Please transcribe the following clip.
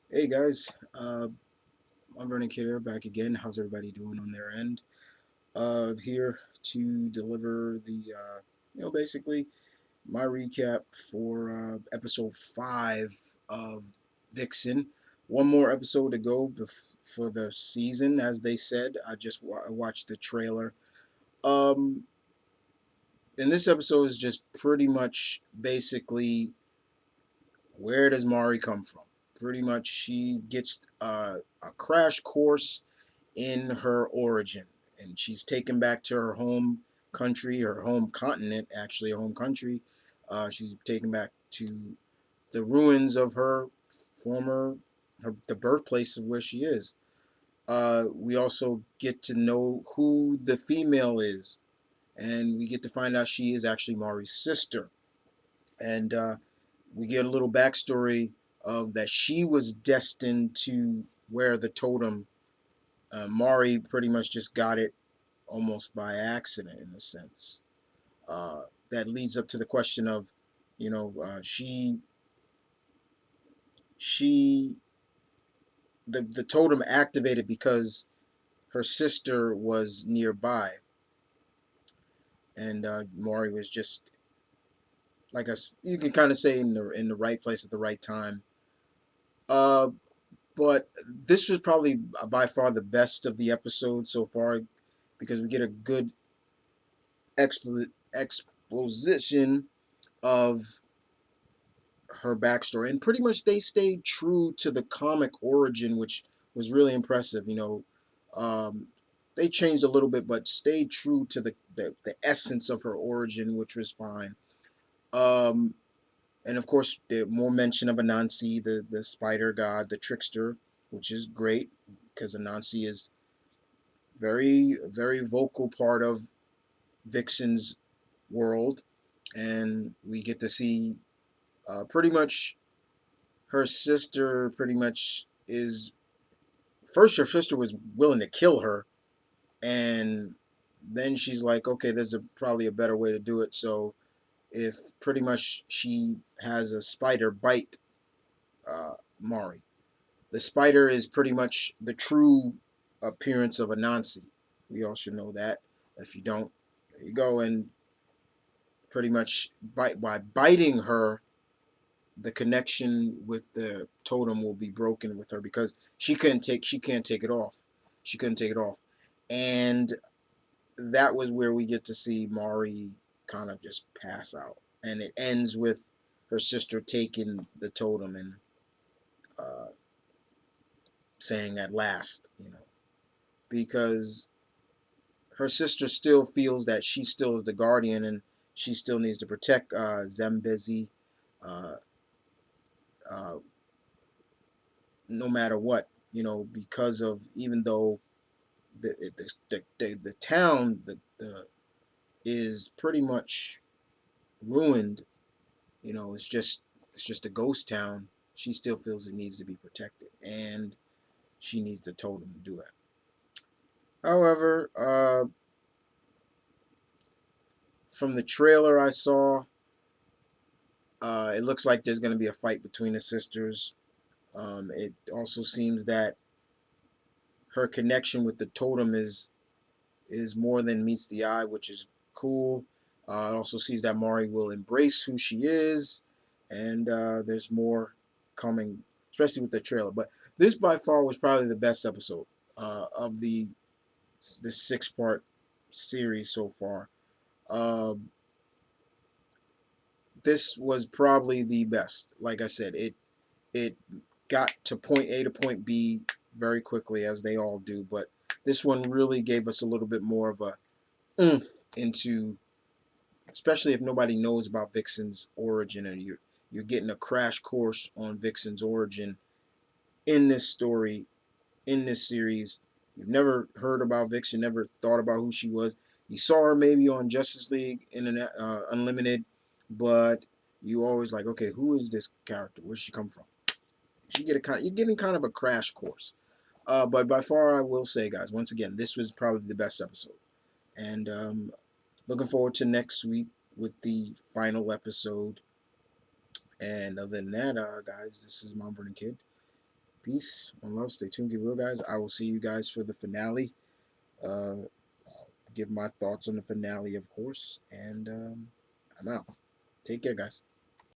Hey guys, I'm Vernon Kidder back again. How's everybody doing on their end? Here to deliver basically my recap for episode 5 of Vixen. One more episode to go for the season, as they said. I just watched the trailer. Um, and this episode is just pretty much basically where does Mari come from? Pretty much, she gets a crash course in her origin, and she's taken back to her home country, her home continent, actually, her home country. She's taken back to the ruins of her former, the birthplace of where she is. We also get to know who the female is, and we get to find out she is actually Mari's sister. And we get a little backstory of that she was destined to wear the totem. Mari pretty much just got it almost by accident in a sense. That leads up to the question of, she the totem activated because her sister was nearby, and Maury was just like us. You can kind of say in the right place at the right time. Uh, but this was probably by far the best of the episodes so far because we get a good exposition of her backstory, and pretty much they stayed true to the comic origin, which was really impressive. They changed a little bit, but stayed true to the essence of her origin, which was fine. Um, and of course, the more mention of Anansi, the spider god, the trickster, which is great because Anansi is very vocal part of Vixen's world, and we get to see pretty much her sister pretty much is first her sister was willing to kill her, and then she's like, okay, there's probably a better way to do it. So if pretty much she has a spider bite Mari, the spider is pretty much the true appearance of Anansi. We all should know that. If you don't, there you go. And pretty much by biting her, the connection with the totem will be broken with her because she can't take it off. She couldn't take it off. And that was where we get to see Mari kind of just pass out. And it ends with her sister taking the totem and uh, saying at last, because her sister still feels that she still is the guardian and she still needs to protect Zambezi uh, uh, no matter what, because of even though the town is pretty much ruined. It's just a ghost town. She still feels it needs to be protected, and she needs the totem to do it. However, from the trailer I saw, it looks like there's going to be a fight between the sisters. It also seems that her connection with the totem is more than meets the eye, which is cool. It also sees that Mari will embrace who she is, and there's more coming, especially with the trailer. But this by far was probably the best episode of the 6-part series so far. Um, this was probably the best. Like I said, it got to point A to point B very quickly as they all do, but this one really gave us a little bit more of a oomph into, especially if nobody knows about Vixen's origin, and you're getting a crash course on Vixen's origin in this story, in this series. You've never heard about Vixen, never thought about who she was. You saw her maybe on Justice League Internet Unlimited, but you always like, okay, who is this character? Where's she come from? You're getting kind of a crash course. But by far, I will say, guys, once again, this was probably the best episode, and looking forward to next week with the final episode. And other than that, guys, this is Mom Burning Kid. Peace and love. Stay tuned, get real, guys. I will see you guys for the finale. I'll give my thoughts on the finale, of course, and I'm out. Take care, guys.